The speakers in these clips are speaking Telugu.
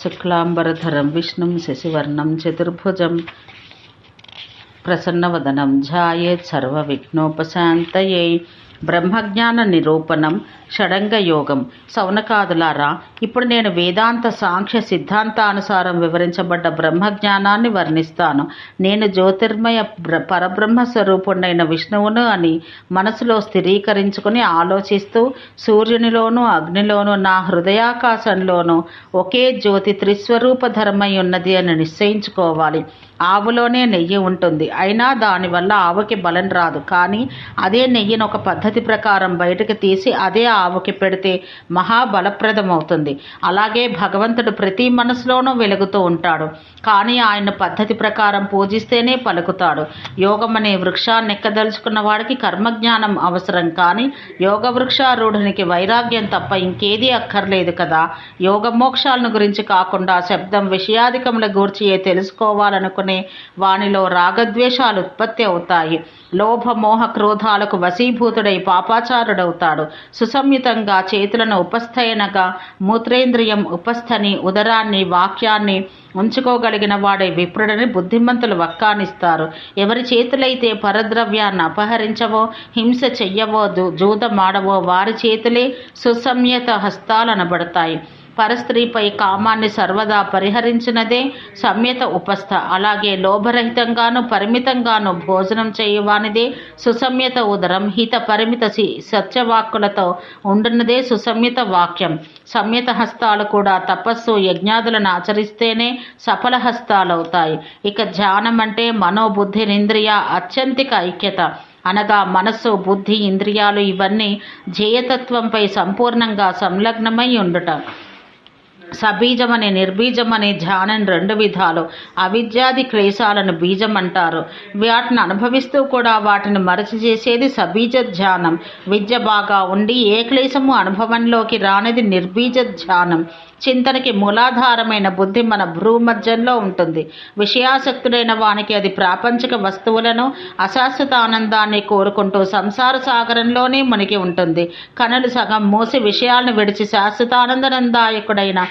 శుక్లాంబరధరం విష్ణుం శశివర్ణం చతుర్భుజం ప్రసన్నవదనం ధ్యాయేత్ సర్వవిఘ్నోపశాంతయే. బ్రహ్మజ్ఞాన నిరూపణం షడంగ యోగం. సౌనకాదులారా, ఇప్పుడు నేను వేదాంత సాంఖ్య సిద్ధాంతానుసారం వివరించబడ్డ బ్రహ్మజ్ఞానాన్ని వర్ణిస్తాను. నేను జ్యోతిర్మయ పరబ్రహ్మ స్వరూపుడైన విష్ణువును అని మనసులో స్థిరీకరించుకుని ఆలోచిస్తూ సూర్యునిలోనూ అగ్నిలోనూ నా హృదయాకాశంలోనూ ఒకే జ్యోతి త్రిస్వరూపధర్మై ఉన్నది అని నిశ్చయించుకోవాలి. ఆవులోనే నెయ్యి ఉంటుంది, అయినా దానివల్ల ఆవుకి బలం రాదు. కానీ అదే నెయ్యిని ఒక పద్ధతి ప్రకారం బయటకు తీసి అదే ఆవుకి పెడితే మహాబలప్రదమవుతుంది. అలాగే భగవంతుడు ప్రతి మనసులోనూ వెలుగుతూ ఉంటాడు, కానీ ఆయన పద్ధతి ప్రకారం పూజిస్తేనే పలుకుతాడు. యోగం అనే వృక్షాన్ని ఎక్కదలుచుకున్న వాడికి కర్మజ్ఞానం అవసరం, కానీ యోగ వృక్షారూఢునికి వైరాగ్యం తప్ప ఇంకేదీ అక్కర్లేదు కదా. యోగ మోక్షాలను గురించి కాకుండా శబ్దం విషయాధికముల గూర్చియే తెలుసుకోవాలనుకునే వానిలో రాగద్వేషాలు ఉత్పత్తి అవుతాయి. లోభ మోహ క్రోధాలకు వశీభూతుడై పాపాచారుడవుతాడు. సుసంయుతంగా చేతులను ఉపస్థయనగా మూత్రేంద్రియం ఉపస్థని ఉదరాన్ని వాక్యాన్ని ఉంచుకోగలిగిన వాడే విప్రుడని బుద్ధిమంతులు వక్కానిస్తారు. ఎవరి చేతులైతే పరద్రవ్యాన్ని అపహరించవో హింస చెయ్యవో జూదమాడవో వారి చేతులే సుసంయత హస్తాలనబడతాయి. పరస్త్రీపై కామాన్ని సర్వదా పరిహరించినదే సంయత ఉపస్థ. అలాగే లోభరహితంగాను పరిమితంగాను భోజనం చేయవానిదే సుసంయత ఉదరం. హిత పరిమిత సత్యవాక్కులతో ఉండున్నదే సుసంయత వాక్యం. సంయత హస్తాలు కూడా తపస్సు యజ్ఞాదులను ఆచరిస్తేనే సఫల హస్తాలవుతాయి. ఇక ధ్యానం అంటే మనోబుద్ధినింద్రియ అత్యంతిక ఐక్యత, అనగా మనస్సు బుద్ధి ఇంద్రియాలు ఇవన్నీ ధ్యేయతత్వంపై సంపూర్ణంగా సంలగ్నమై ఉండుట. సబీజమని నిర్బీజమని ధ్యానం రెండు విధాలు. అవిద్యాది క్లేశాలను బీజం అంటారు. వాటిని అనుభవిస్తూ కూడా వాటిని మరచి చేసేది సబీజ ధ్యానం. విద్య బాగా ఉండి ఏ క్లేశము అనుభవంలోకి రానిది నిర్బీజ ధ్యానం. చింతనకి మూలాధారమైన బుద్ధి మన భ్రూమధ్యంలో ఉంటుంది. విషయాసక్తుడైన వానికి అది ప్రాపంచిక వస్తువులను అశాశ్వత ఆనందాన్ని కోరుకుంటూ సంసార సాగరంలోనే మునిగి ఉంటుంది. కనులు సగం మూసి విషయాలను విడిచి శాశ్వతానందనందాయకుడైన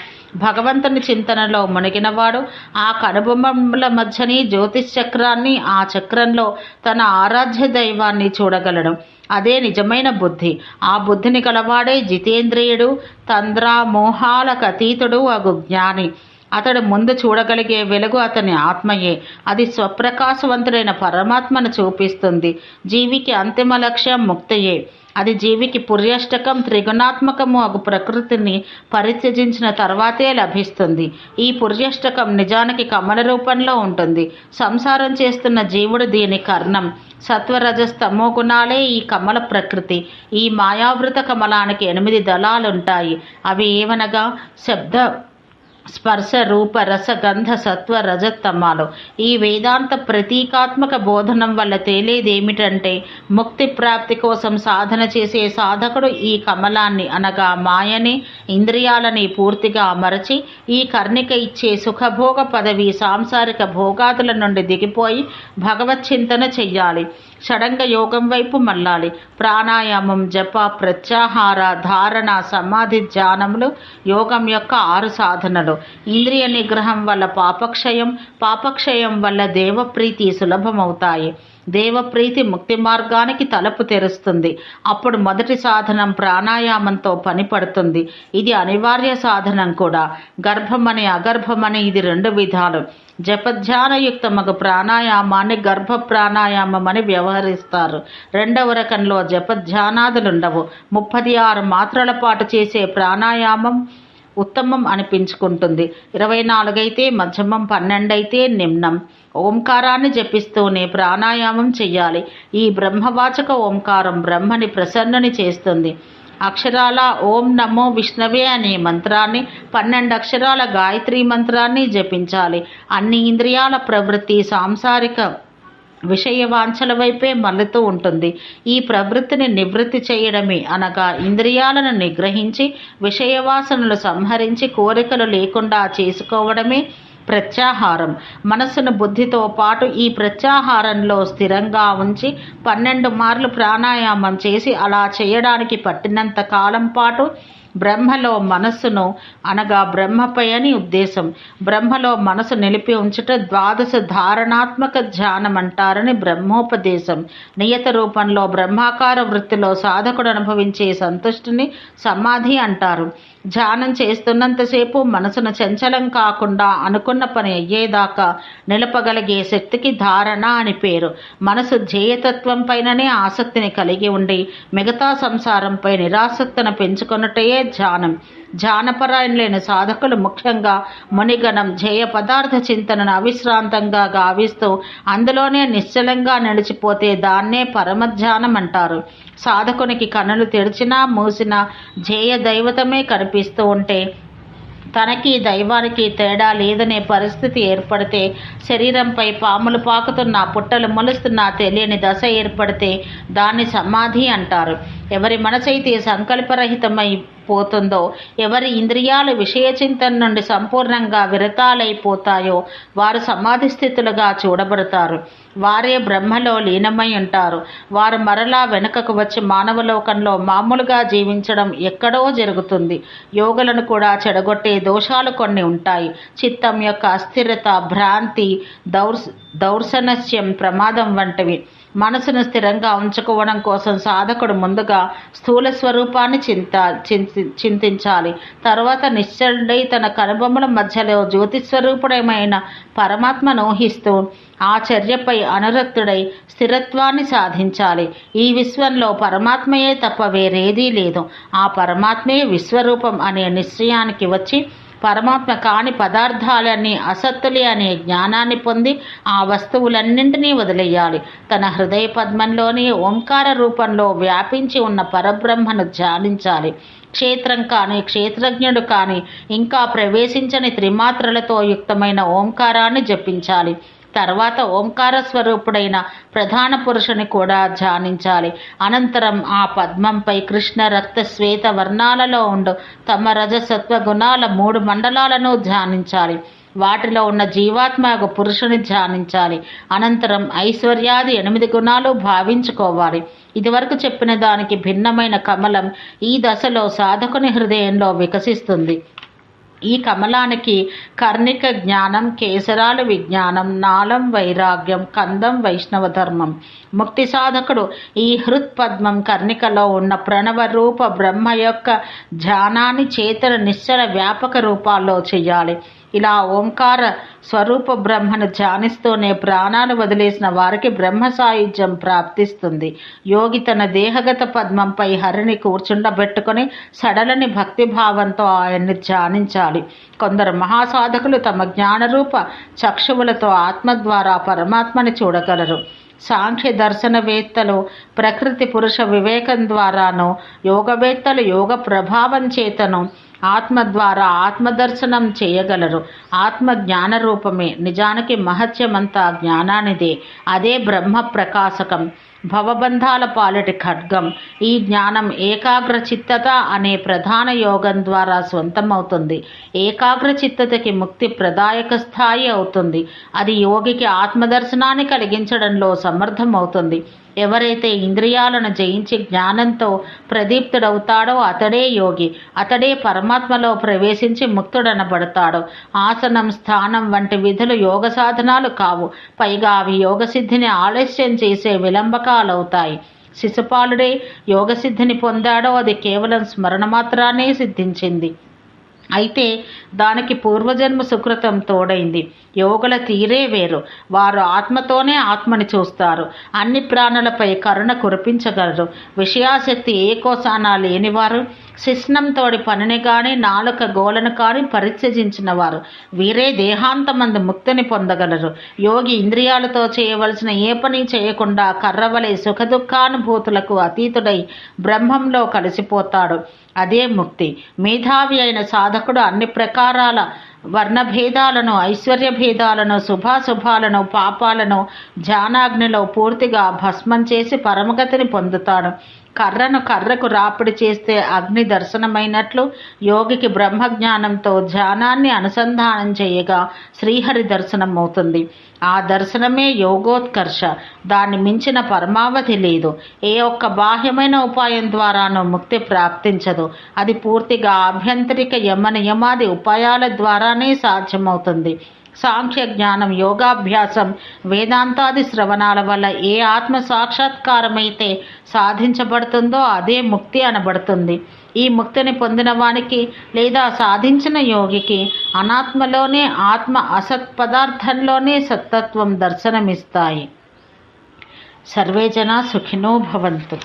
భగవంతుని చింతనలో మునిగినవాడు ఆ కనుబొమ్మల మధ్యని జ్యోతిష్ చక్రాన్ని, ఆ చక్రంలో తన ఆరాధ్య దైవాన్ని చూడగలడు. అదే నిజమైన బుద్ధి. ఆ బుద్ధిని కలవాడే జితేంద్రియుడు, తంద్ర మోహాలకు అతీతుడు అగు జ్ఞాని. అతడు ముందు చూడగలిగే వెలుగు అతని ఆత్మయే. అది స్వప్రకాశవంతుడైన పరమాత్మను చూపిస్తుంది. జీవికి అంతిమ లక్ష్యం ముక్తియే. అది జీవికి పుర్యష్టకం త్రిగుణాత్మకము అగు ప్రకృతిని పరిత్యజించిన తర్వాతే లభిస్తుంది. ఈ పుర్యష్టకం నిజానికి కమల రూపంలో ఉంటుంది. సంసారం చేస్తున్న జీవుడు దీని కర్ణం. సత్వరజస్తమో గుణాలే ఈ కమల ప్రకృతి. ఈ మాయావృత కమలానికి 8 దళాలుంటాయి. అవి ఏవనగా శబ్ద స్పర్శ రూప రస గంధ సత్వ రజతమాలు. ఈ వేదాంత ప్రతీకాత్మక బోధనం వల్ల తేలేదేమిటంటే ముక్తి ప్రాప్తి కోసం సాధన చేసే సాధకుడు ఈ కమలాన్ని అనగా మాయని ఇంద్రియాలని పూర్తిగా అమరచి ఈ కర్ణిక ఇచ్చే సుఖభోగ పదవి సాంసారిక భోగాదుల నుండి దిగిపోయి భగవత్ చింతన చెయ్యాలి. షడంగ యోగం వైపు మళ్ళాలి. ప్రాణాయామం, జప, ప్రత్యాహార, ధారణ, సమాధి, ధ్యానములు యోగం యొక్క 6 సాధనలు. ఇంద్రియ నిగ్రహం వల్ల పాపక్షయం వల్ల దేవప్రీతి సులభమవుతాయి. దేవప్రీతి ముక్తి మార్గానికి తలుపు తెరుస్తుంది. అప్పుడు మొదటి సాధనం ప్రాణాయామంతో పని పడుతుంది. ఇది అనివార్య సాధనం కూడా. గర్భమని అగర్భమని ఇది 2 విధాలు. జపధ్యానయుక్తమగు ప్రాణాయామాన్ని గర్భ ప్రాణాయామం అని వ్యవహరిస్తారు. 2వ రకంలో జపధ్యానాదులుండవు. 36 మాత్రల పాటు చేసే ప్రాణాయామం ఉత్తమం అనిపించుకుంటుంది. 24 అయితే మధ్యమం, 12 అయితే నిమ్నం. ఓంకారాన్ని జపిస్తూనే ప్రాణాయామం చెయ్యాలి. ఈ బ్రహ్మవాచక ఓంకారం బ్రహ్మని ప్రసన్నుని చేస్తుంది. అక్షరాల ఓం నమో విష్ణవే అనే మంత్రాన్ని 12 అక్షరాల గాయత్రీ మంత్రాన్ని జపించాలి. అన్ని ఇంద్రియాల ప్రవృత్తి సాంసారిక విషయవాంఛల వైపే మళ్ళుతూ ఉంటుంది. ఈ ప్రవృత్తిని నివృత్తి చేయడమే అనగా ఇంద్రియాలను నిగ్రహించి విషయవాసనలు సంహరించి కోరికలు లేకుండా చేసుకోవడమే ప్రత్యాహారం. మనస్సును బుద్ధితో పాటు ఈ ప్రత్యాహారంలో స్థిరంగా ఉంచి 12 మార్లు ప్రాణాయామం చేసి అలా చేయడానికి పట్టినంత కాలం పాటు బ్రహ్మలో మనస్సును అనగా బ్రహ్మపై అని ఉద్దేశం. బ్రహ్మలో మనసు నిలిపి ఉంచుట ద్వాదశ ధారణాత్మక ధ్యానం అంటారని బ్రహ్మోపదేశం. నియత రూపంలో బ్రహ్మాకార వృత్తిలో సాధకుడు అనుభవించే సంతుష్టిని సమాధి అంటారు. ధ్యానం చేస్తున్నంతసేపు మనసును చంచలం కాకుండా అనుకున్న పని అయ్యేదాకా నిలపగలిగే శక్తికి ధారణ అని పేరు. మనసు ధ్యేయతత్వం పైననే ఆసక్తిని కలిగి ఉండి మిగతా సంసారంపై నిరాసక్తిని పెంచుకొనుటయే ధ్యానం. ధ్యానపరాయణులైన సాధకులు ముఖ్యంగా మునిగణం ధ్యేయ పదార్థ చింతనను అవిశ్రాంతంగా గావిస్తూ అందులోనే నిశ్చలంగా నిలిచిపోతే దాన్నే పరమధ్యానం అంటారు. సాధకునికి కన్నులు తెరిచినా మూసినా ధ్యేయ దైవతమే కనిపిస్తూ ఉంటే తనకి దైవానికి తేడా లేదనే పరిస్థితి ఏర్పడితే, శరీరంపై పాములు పాకుతున్నా పుట్టలు మొలుస్తున్నా తెలియని దశ ఏర్పడితే దాన్ని సమాధి అంటారు. ఎవరి మనసైతే సంకల్పరహితమై పోతుందో, ఎవరి ఇంద్రియాలు విషయ చింతన నుండి సంపూర్ణంగా విరతాలైపోతాయో వారు సమాధి స్థితులుగా చూడబడతారు. వారే బ్రహ్మలో లీనమై ఉంటారు. వారు మరలా వెనుకకు వచ్చి మానవలోకంలో మామూలుగా జీవించడం ఎక్కడో జరుగుతుంది. యోగులను కూడా చెడగొట్టే దోషాలు కొన్ని ఉంటాయి. చిత్తం యొక్క అస్థిరత, భ్రాంతి, దౌర్శనస్యం, ప్రమాదం వంటివి. మనసును స్థిరంగా ఉంచుకోవడం కోసం సాధకుడు ముందుగా స్థూల స్వరూపాన్ని చింతించాలి. తర్వాత నిశ్చలుడై తన కనుబొమ్మల మధ్యలో జ్యోతిస్వరూపుడమైన పరమాత్మను ఊహిస్తూ ఆ చర్యపై అనురక్తుడై స్థిరత్వాన్ని సాధించాలి. ఈ విశ్వంలో పరమాత్మయే తప్ప వేరేదీ లేదు. ఆ పరమాత్మే విశ్వరూపం అనే నిశ్చయానికి వచ్చి పరమాత్మ కాని పదార్థాలన్నీ అసత్తులే అనే జ్ఞానాన్ని పొంది ఆ వస్తువులన్నింటినీ వదిలేయాలి. తన హృదయ పద్మంలోని ఓంకార రూపంలో వ్యాపించి ఉన్న పరబ్రహ్మను ధ్యానించాలి. క్షేత్రం కానీ క్షేత్రజ్ఞుడు కానీ ఇంకా ప్రవేశించని త్రిమాత్రలతో యుక్తమైన ఓంకారాన్ని జపించాలి. తర్వాత ఓంకార స్వరూపుడైన ప్రధాన పురుషుని కూడా ధ్యానించాలి. అనంతరం ఆ పద్మంపై కృష్ణ, రక్త, శ్వేత వర్ణాలలో ఉండు తమ రజసత్వ గుణాల 3 మండలాలను ధ్యానించాలి. వాటిలో ఉన్న జీవాత్మకు పురుషుని ధ్యానించాలి. అనంతరం ఐశ్వర్యాది 8 గుణాలు భావించుకోవాలి. ఇదివరకు చెప్పిన దానికి భిన్నమైన కమలం ఈ దశలో సాధకుని హృదయంలో వికసిస్తుంది. ఈ కమలానికి కర్ణిక జ్ఞానం, కేసరాలు విజ్ఞానం, నాళం వైరాగ్యం, కందం వైష్ణవ ధర్మం. ముక్తి సాధకుడు ఈ హృత్పద్మం కర్ణికలో ఉన్న ప్రణవ రూప బ్రహ్మ యొక్క ధ్యానాన్ని చేతన నిశ్చల వ్యాపక రూపాల్లో చేయాలి. ఇలా ఓంకార స్వరూప బ్రహ్మను ధ్యానిస్తూనే ప్రాణాలు వదిలేసిన వారికి బ్రహ్మ సాయుధ్యం ప్రాప్తిస్తుంది. యోగి తన దేహగత పద్మంపై హరిని కూర్చుండబెట్టుకుని సడలని భక్తిభావంతో ఆయన్ని ధ్యానించాలి. కొందరు మహాసాధకులు తమ జ్ఞానరూప చక్షువులతో ఆత్మ ద్వారా పరమాత్మని చూడగలరు. సాంఖ్య దర్శనవేత్తలు ప్రకృతి పురుష వివేకం ద్వారాను, యోగవేత్తలు యోగ ప్రభావం చేతను ఆత్మ ద్వారా ఆత్మదర్శనం చేయగలరు. ఆత్మ జ్ఞాన రూపమే. నిజానికి మహత్యమంతా జ్ఞానానిదే. అదే బ్రహ్మ ప్రకాశకం, భవబంధాల పాలిటి ఖడ్గం. ఈ జ్ఞానం ఏకాగ్ర చిత్తత అనే ప్రధాన యోగం ద్వారా సొంతమవుతుంది. ఏకాగ్ర చిత్తతకి ముక్తి ప్రదాయక స్థాయి అవుతుంది. అది యోగికి ఆత్మదర్శనాన్ని కలిగించడంలో సమర్థమవుతుంది. ఎవరైతే ఇంద్రియాలను జయించి జ్ఞానంతో ప్రదీప్తుడవుతాడో అతడే యోగి. అతడే పరమాత్మలో ప్రవేశించి ముక్తుడనబడతాడు. ఆసనం, స్థానం వంటి విధులు యోగ సాధనాలు కావు. పైగా అవి యోగసిద్ధిని ఆలస్యం చేసే విలంబకాలవుతాయి. శిశుపాలుడే యోగసిద్ధిని పొందాడో అది కేవలం స్మరణ మాత్రానే సిద్ధించింది. అయితే దానికి పూర్వజన్మ సుకృతం తోడైంది. యోగుల తీరే వేరు. వారు ఆత్మతోనే ఆత్మని చూస్తారు. అన్ని ప్రాణులపై కరుణ కురిపించగలరు. విషయాసక్తి ఏ కోసానా లేనివారు, శిష్ణంతోడి పనిని కానీ నాలుక గోలను కానీ పరిత్యజించిన వారు. వీరే దేహాంతమందు ముక్తిని పొందగలరు. యోగి ఇంద్రియాలతో చేయవలసిన ఏ పని చేయకుండా కర్రవలే సుఖదుఖానుభూతులకు అతీతుడై బ్రహ్మంలో కలిసిపోతాడు. అదే ముక్తి. మేధావి అయిన సాధకుడు అన్ని ప్రకారాల వర్ణభేదాలను, ఐశ్వర్య భేదాలను, శుభాశుభాలను, పాపాలను ధ్యానాగ్నిలో పూర్తిగా భస్మం చేసి పరమగతిని పొందుతాడు. కర్రకు రాపిడి చేస్తే అగ్ని దర్శనమైనట్లు యోగికి బ్రహ్మజ్ఞానంతో ధ్యానాన్ని అనుసంధానం చేయగా శ్రీహరి దర్శనం అవుతుంది. ఆ దర్శనమే యోగోత్కర్ష. దాన్ని మించిన పరమావధి లేదు. ఏ ఒక్క బాహ్యమైన ఉపాయం ద్వారానూ ముక్తి ప్రాప్తించదు. అది పూర్తిగా ఆభ్యంతరిక యమ నియమాది ఉపాయాల ద్వారానే సాధ్యమవుతుంది. సాంఖ్య జ్ఞానం, యోగాభ్యాసం, వేదాంతాది శ్రవణాల వల్ల ఏ ఆత్మ సాక్షాత్కారమైతే సాధించబడుతుందో అదే ముక్తి అనబడుతుంది. ఈ ముక్తిని పొందిన వానికి లేదా సాధించిన యోగికి అనాత్మలోనే ఆత్మ, అసత్ పదార్థంలోనే సత్తత్వం దర్శనమిస్తాయి. సర్వే జనా సుఖినో భవంతు.